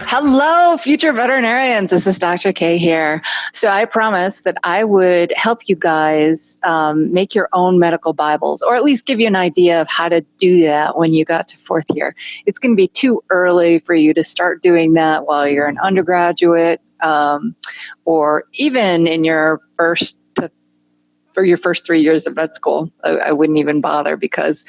Hello, future veterinarians. This is Dr. K here. So I promised that I would help you guys make your own medical Bibles, or at least give you an idea of how to do that when you got to fourth year. It's going to be too early for you to start doing that while you're an undergraduate, or even in your first 3 years of vet school. I wouldn't even bother, because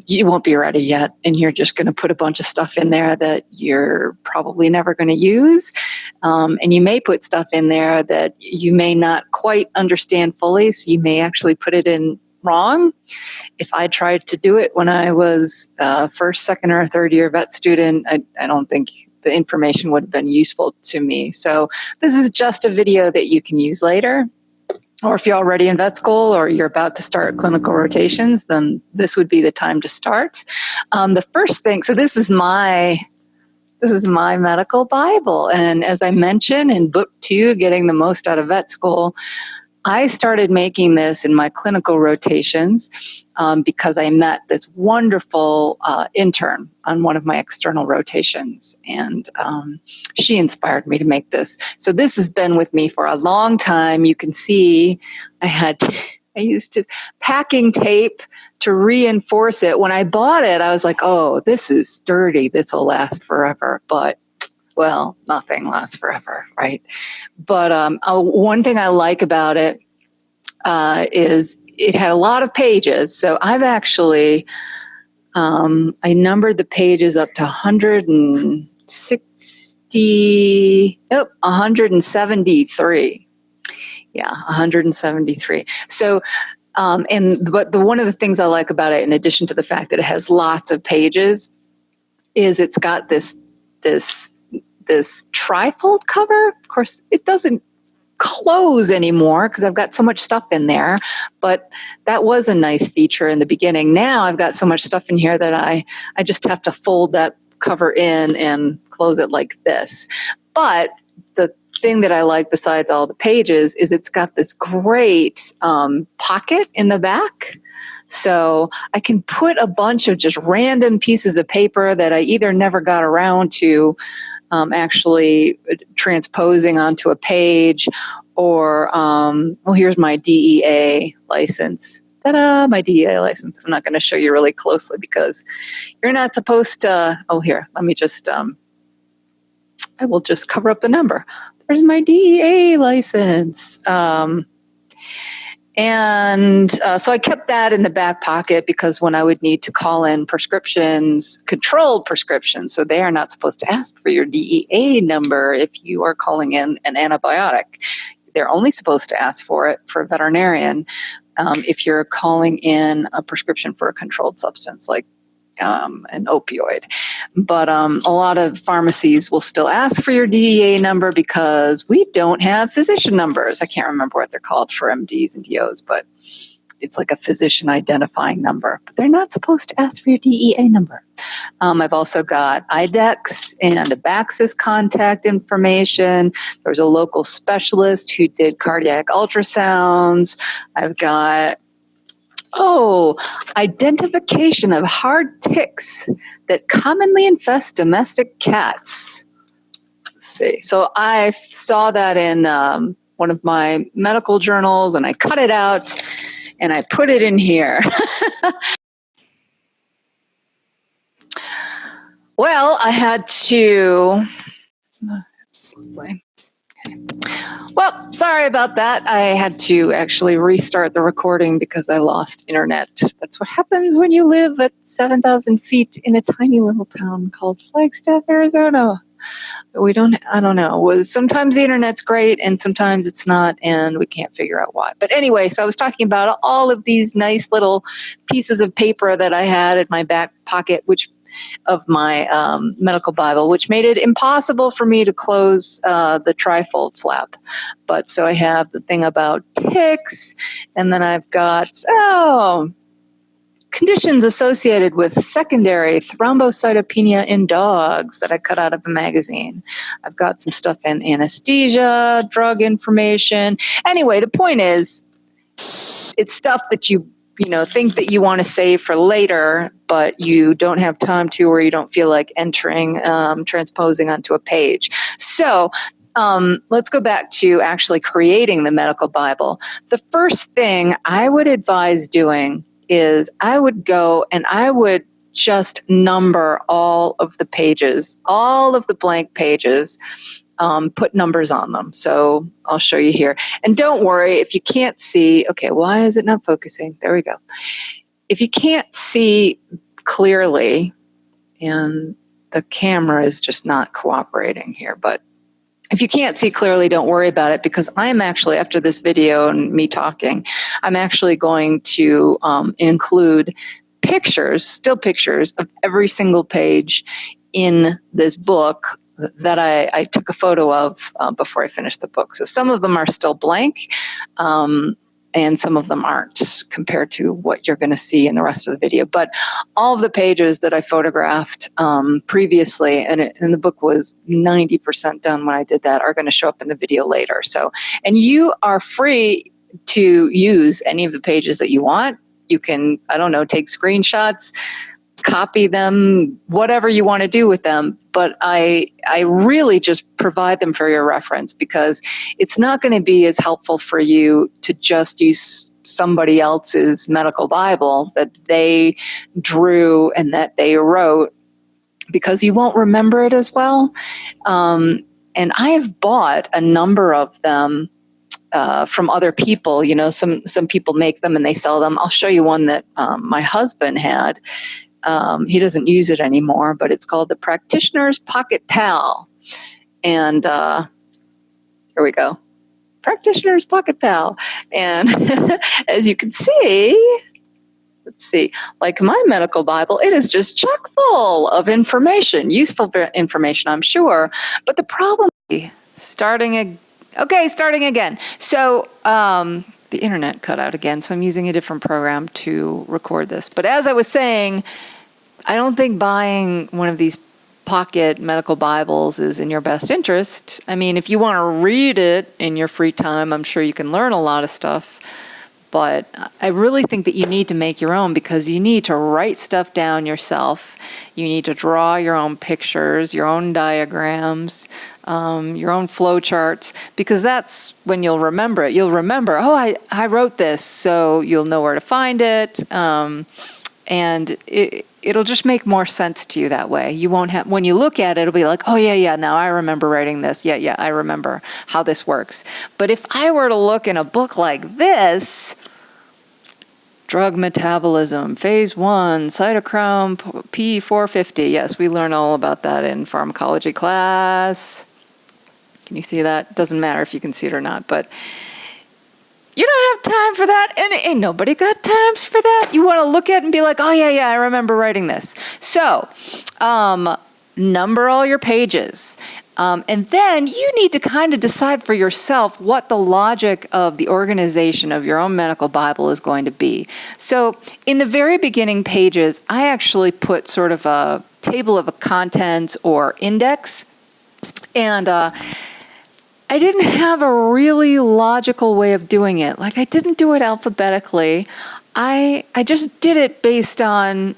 you won't be ready yet, and you're just going to put a bunch of stuff in there that you're probably never going to use. And you may put stuff in there that you may not quite understand fully, so you may actually put it in wrong. If I tried to do it when I was first, second, or third year vet student, I don't think the information would have been useful to me. So this is just a video that you can use later. Or if you're already in vet school or you're about to start clinical rotations, then this would be the time to start. The first thing, so this is my medical Bible. And as I mentioned in book 2, Getting the Most Out of Vet School, I started making this in my clinical rotations because I met this wonderful intern on one of my external rotations, and she inspired me to make this. So this has been with me for a long time. You can see I used packing tape to reinforce it. When I bought it, I was like, oh, this is sturdy. This will last forever. But well, nothing lasts forever, right? But one thing I like about it is it had a lot of pages. So I've actually, I numbered the pages up to 173. Yeah, 173. So, but one of the things I like about it, in addition to the fact that it has lots of pages, is it's got this trifold cover. Of course, it doesn't close anymore because I've got so much stuff in there, but that was a nice feature in the beginning. Now I've got so much stuff in here that I just have to fold that cover in and close it like this. But the thing that I like besides all the pages is it's got this great pocket in the back. So I can put a bunch of just random pieces of paper that I either never got around to actually transposing onto a page, or, well, here's my DEA license. Ta-da, my DEA license. I'm not going to show you really closely because you're not supposed to, oh, here, let me just, I will just cover up the number. There's my DEA license. So I kept that in the back pocket because when I would need to call in prescriptions, controlled prescriptions, so they are not supposed to ask for your DEA number if you are calling in an antibiotic. They're only supposed to ask for it for a veterinarian if you're calling in a prescription for a controlled substance like an opioid. But a lot of pharmacies will still ask for your DEA number because we don't have physician numbers. I can't remember what they're called for MDs and DOs, but it's like a physician identifying number. But they're not supposed to ask for your DEA number. I've also got IDEXX and Abaxis contact information. There's a local specialist who did cardiac ultrasounds. I've got identification of hard ticks that commonly infest domestic cats. Let's see. So I saw that in one of my medical journals, and I cut it out and I put it in here. Well, I had to... Well, sorry about that. I had to actually restart the recording because I lost internet. That's what happens when you live at 7,000 feet in a tiny little town called Flagstaff, Arizona. I don't know. Sometimes the internet's great and sometimes it's not, and we can't figure out why. But anyway, so I was talking about all of these nice little pieces of paper that I had in my back pocket, of my medical Bible, which made it impossible for me to close the trifold flap. But so I have the thing about ticks, and then I've got, conditions associated with secondary thrombocytopenia in dogs that I cut out of a magazine. I've got some stuff in anesthesia, drug information. Anyway, the point is, it's stuff that you think that you want to save for later, but you don't have time to, or you don't feel like entering, transposing onto a page. So let's go back to actually creating the medical Bible. The first thing I would advise doing is I would go and I would just number all of the pages, all of the blank pages, put numbers on them. So I'll show you here. And don't worry if you can't see. Okay, why is it not focusing? There we go. If you can't see clearly, and the camera is just not cooperating here, but if you can't see clearly, don't worry about it, because I'm actually, after this video and me talking, I'm actually going to include pictures, still pictures of every single page in this book that I took a photo of before I finished the book. So some of them are still blank, and some of them aren't compared to what you're going to see in the rest of the video. But all of the pages that I photographed previously, and the book was 90% done when I did that, are going to show up in the video later. So, and you are free to use any of the pages that you want. You can, I don't know, take screenshots, copy them, whatever you want to do with them. But I really just provide them for your reference, because it's not going to be as helpful for you to just use somebody else's medical Bible that they drew and that they wrote, because you won't remember it as well. And I have bought a number of them from other people. Some people make them and they sell them. I'll show you one that my husband had. He doesn't use it anymore, but it's called the Practitioner's Pocket Pal. And here we go. Practitioner's Pocket Pal. And as you can see, let's see, like my medical Bible, it is just chock full of information, useful information, I'm sure. But the problem is starting again. So, the internet cut out again, so I'm using a different program to record this. But as I was saying, I don't think buying one of these pocket medical Bibles is in your best interest. I mean, if you want to read it in your free time, I'm sure you can learn a lot of stuff. But I really think that you need to make your own, because you need to write stuff down yourself. You need to draw your own pictures, your own diagrams, your own flow charts, because that's when you'll remember it. You'll remember, I wrote this, so you'll know where to find it. And it'll just make more sense to you that way. You won't have, when you look at it, it'll be like, oh yeah, now I remember writing this. Yeah, I remember how this works. But if I were to look in a book like this, drug metabolism, phase 1, cytochrome P450. Yes, we learn all about that in pharmacology class. Can you see that? Doesn't matter if you can see it or not, but you don't have time for that, and ain't nobody got times for that. You want to look at it and be like, oh yeah, I remember writing this. So, number all your pages. And then you need to kind of decide for yourself what the logic of the organization of your own medical Bible is going to be. So in the very beginning pages, I actually put sort of a table of contents or index. And I didn't have a really logical way of doing it. Like, I didn't do it alphabetically. I just did it based on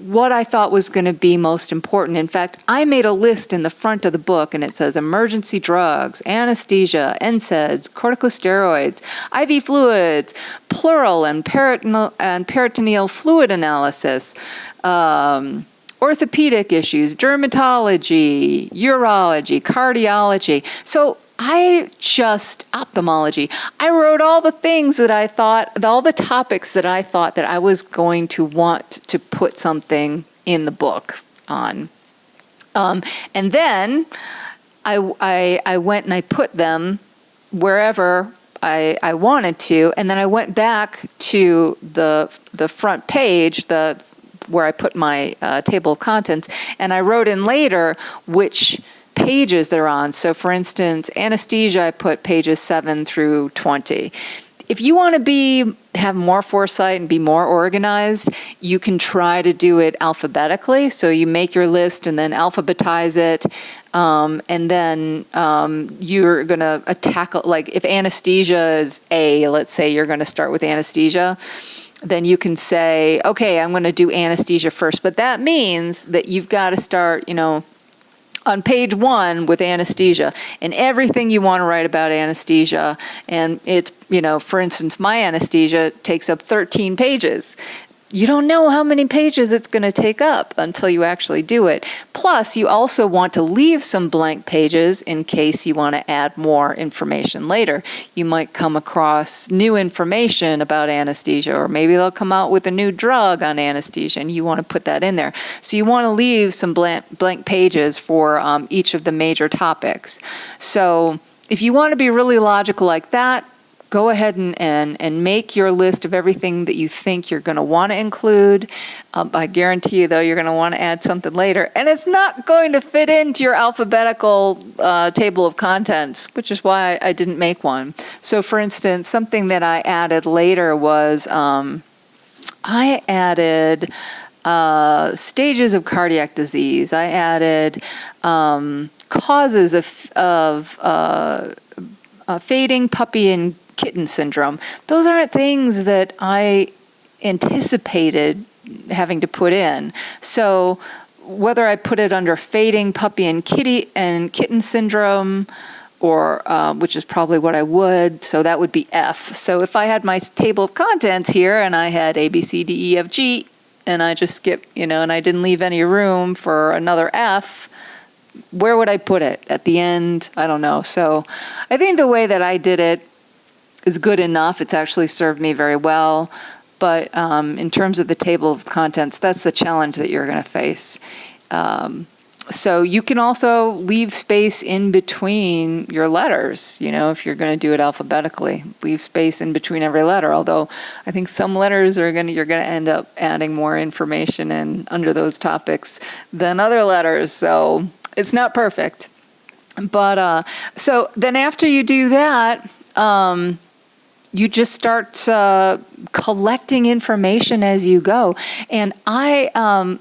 what I thought was going to be most important. In fact, I made a list in the front of the book, and it says emergency drugs, anesthesia, NSAIDs, corticosteroids, IV fluids, pleural and peritoneal fluid analysis, orthopedic issues, dermatology, urology, cardiology. So ophthalmology. I wrote all the things that I thought, all the topics that I thought that I was going to want to put something in the book on. And then I went and I put them wherever I wanted to, and then I went back to the front page, where I put my table of contents, and I wrote in later which pages they're on. So for instance, anesthesia, I put pages 7 through 20. if you want to have more foresight and be more organized, you can try to do it alphabetically. So you make your list and then alphabetize it. And then you're going to tackle, like if anesthesia is A, let's say you're going to start with anesthesia, then you can say, okay, I'm going to do anesthesia first. But that means that you've got to start, on page 1 with anesthesia and everything you want to write about anesthesia. And it's, for instance, my anesthesia takes up 13 pages. You don't know how many pages it's going to take up until you actually do it. Plus, you also want to leave some blank pages in case you want to add more information later. You might come across new information about anesthesia, or maybe they'll come out with a new drug on anesthesia, and you want to put that in there. So you want to leave some blank pages for each of the major topics. So if you want to be really logical like that, go ahead and make your list of everything that you think you're going to want to include. I guarantee you, though, you're going to want to add something later. And it's not going to fit into your alphabetical table of contents, which is why I didn't make one. So, for instance, something that I added later was I added stages of cardiac disease. I added causes of fading puppy and kitten syndrome. Those aren't things that I anticipated having to put in. So whether I put it under fading puppy and kitten syndrome, or which is probably what I would, so that would be F. So if I had my table of contents here and I had A, B, C, D, E, F, G, and I just skipped, and I didn't leave any room for another F, where would I put it? At the end? I don't know. So I think the way that I did it is good enough. It's actually served me very well. But in terms of the table of contents, that's the challenge that you're going to face. So you can also leave space in between your letters, if you're going to do it alphabetically. Leave space in between every letter, although I think some letters you're going to end up adding more information in under those topics than other letters. So it's not perfect. But so then after you do that, you just start collecting information as you go. And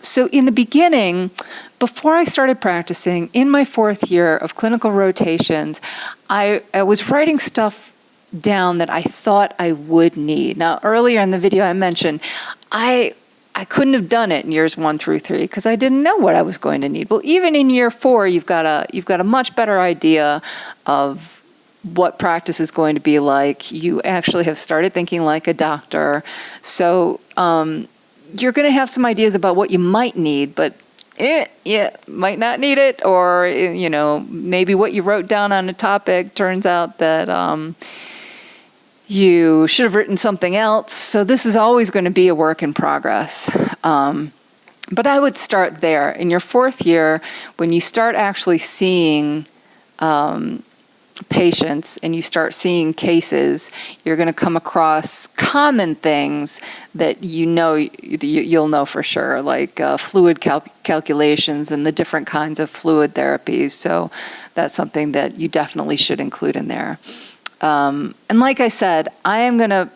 so in the beginning, before I started practicing, in my 4th year of clinical rotations, I was writing stuff down that I thought I would need. Now, earlier in the video I mentioned, I couldn't have done it in years 1 through 3 because I didn't know what I was going to need. Well, even in year 4, you've got a much better idea of what practice is going to be like. You actually have started thinking like a doctor. So you're going to have some ideas about what you might need, but might not need it. Or, maybe what you wrote down on a topic turns out that you should have written something else. So this is always going to be a work in progress. But I would start there. In your 4th year, when you start actually seeing patients and you start seeing cases, you're going to come across common things that you'll know for sure, like fluid calculations and the different kinds of fluid therapies. So that's something that you definitely should include in there. And like I said, I am going to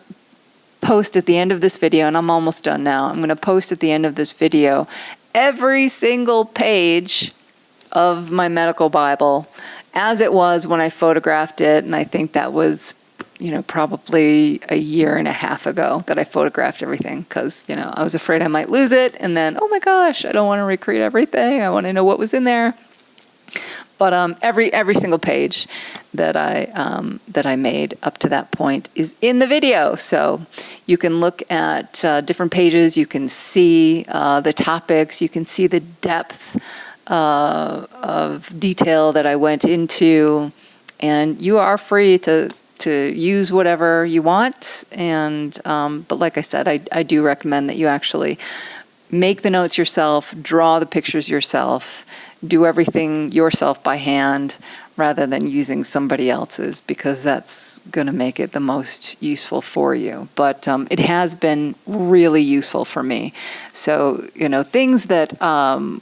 post at the end of this video, and I'm almost done now. I'm going to post at the end of this video every single page of my medical Bible as it was when I photographed it. And I think that was, probably a year and a half ago that I photographed everything because, I was afraid I might lose it. And then, oh my gosh, I don't want to recreate everything. I want to know what was in there. But every single page that I made up to that point is in the video. So you can look at different pages. You can see the topics. You can see the depth of detail that I went into, and you are free to use whatever you want. And but like I said, I do recommend that you actually make the notes yourself, draw the pictures yourself, do everything yourself by hand rather than using somebody else's, because that's going to make it the most useful for you. But it has been really useful for me. So, things that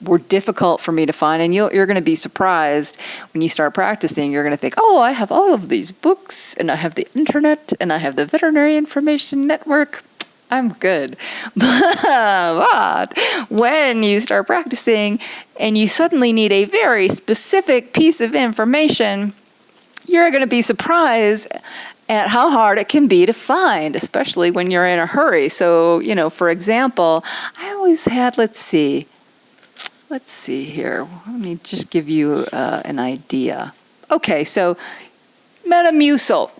were difficult for me to find, and you're going to be surprised when you start practicing, you're going to think, oh, I have all of these books, and I have the internet, and I have the Veterinary Information Network. I'm good. But when you start practicing and you suddenly need a very specific piece of information, you're going to be surprised at how hard it can be to find, especially when you're in a hurry. So, for example, I always had, let's see here. Let me just give you an idea. Okay, so Metamucil.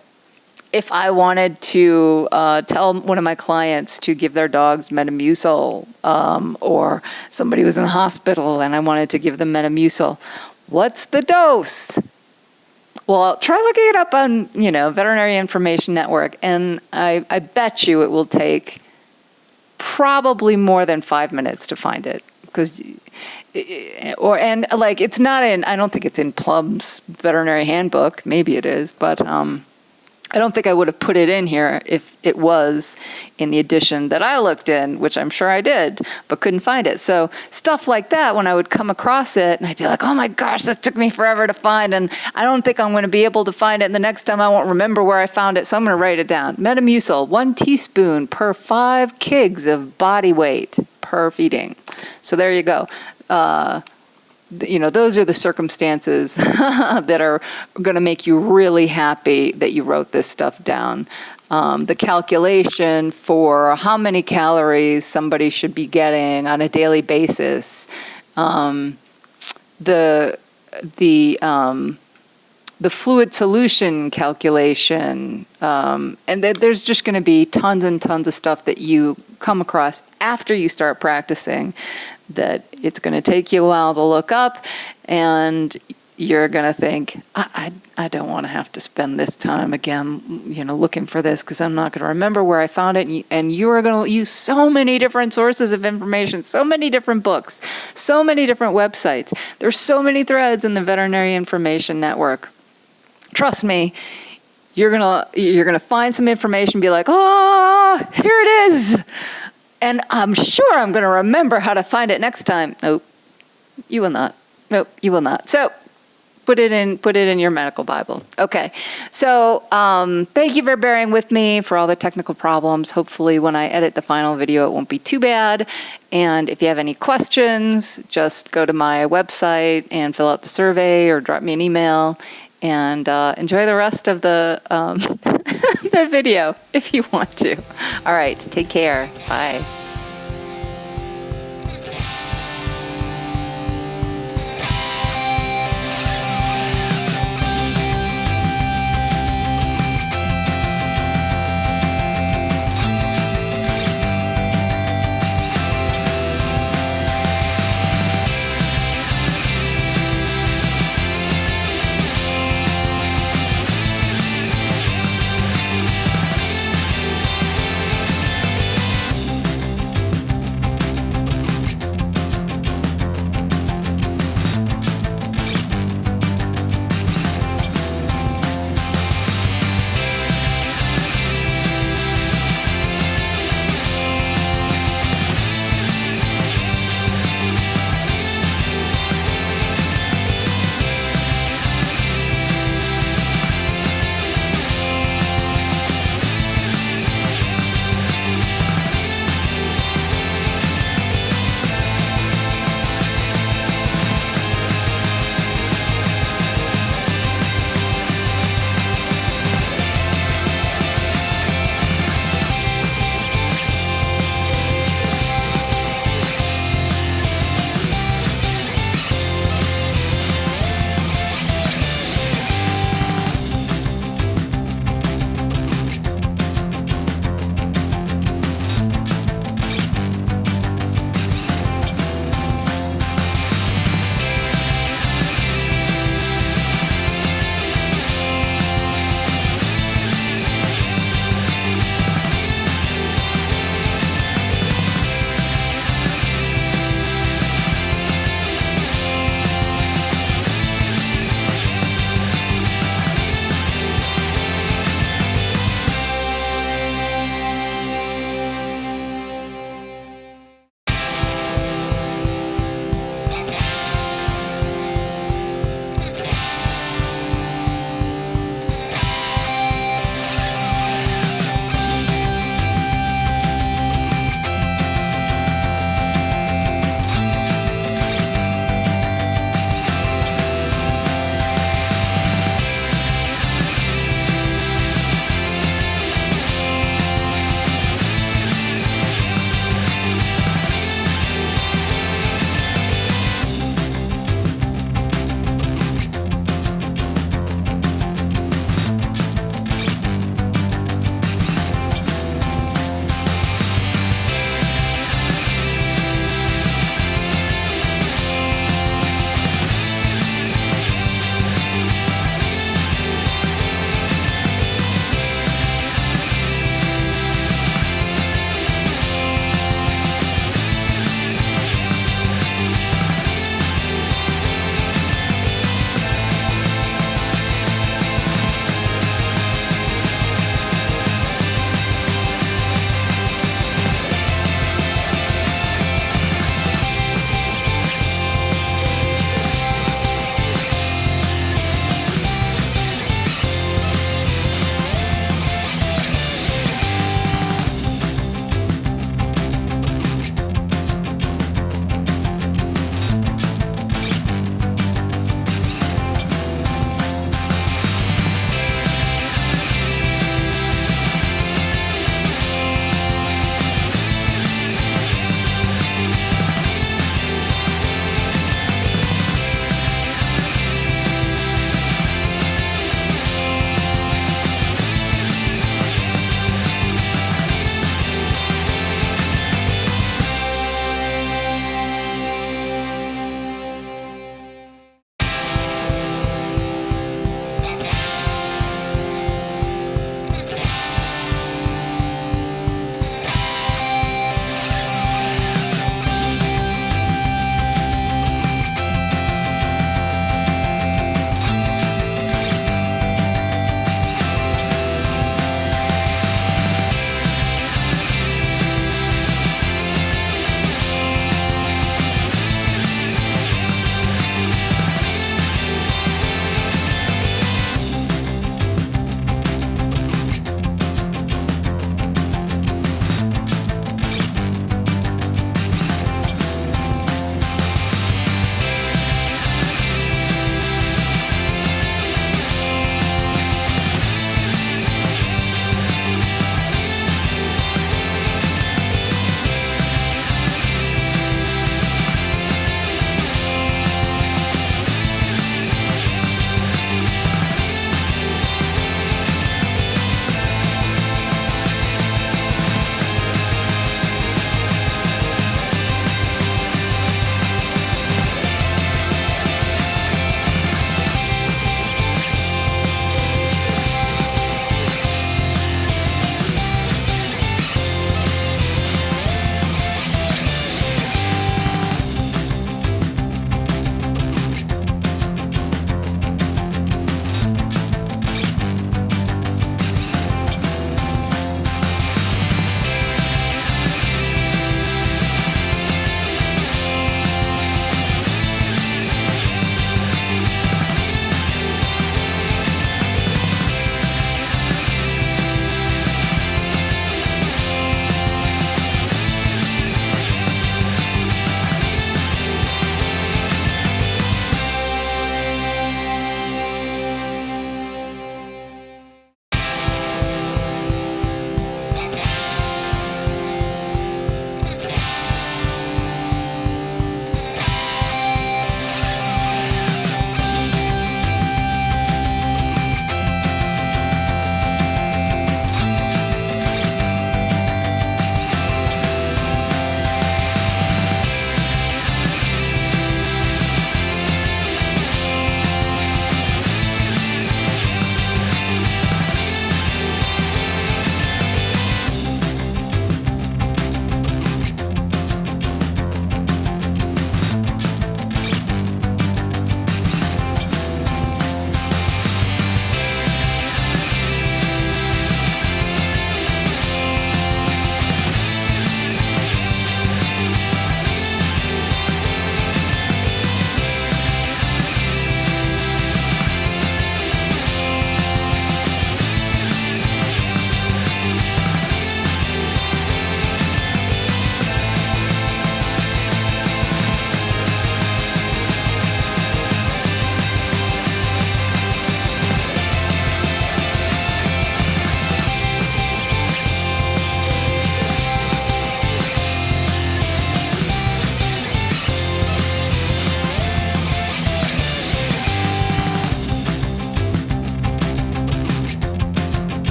If I wanted to tell one of my clients to give their dogs Metamucil, or somebody was in the hospital and I wanted to give them Metamucil, what's the dose? Well, try looking it up on, Veterinary Information Network, and I bet you it will take probably more than 5 minutes to find it. Because, it's not in, I don't think it's in Plum's Veterinary Handbook. Maybe it is, but I don't think I would have put it in here if it was in the edition that I looked in, which I'm sure I did, but couldn't find it. So stuff like that, when I would come across it, and I'd be like, oh my gosh, this took me forever to find, and I don't think I'm going to be able to find it, and the next time I won't remember where I found it, so I'm going to write it down. Metamucil, 1 teaspoon per 5 kgs of body weight per feeding. So there you go. Those are the circumstances that are going to make you really happy that you wrote this stuff down. The calculation for how many calories somebody should be getting on a daily basis. The fluid solution calculation. And there's just going to be tons and tons of stuff that you come across after you start practicing that it's going to take you a while to look up, and you're going to think, I don't want to have to spend this time again, looking for this, because I'm not going to remember where I found it. And you are going to use so many different sources of information, so many different books, so many different websites. There's so many threads in the Veterinary Information Network. Trust me, you're gonna find some information, be like, oh, here it is. And I'm sure I'm going to remember how to find it next time. Nope, you will not. Nope, you will not. So put it in your medical Bible. Okay. So thank you for bearing with me for all the technical problems. Hopefully when I edit the final video, it won't be too bad. And if you have any questions, just go to my website and fill out the survey or drop me an email. And enjoy the rest of the the video if you want to. All right, take care. Bye.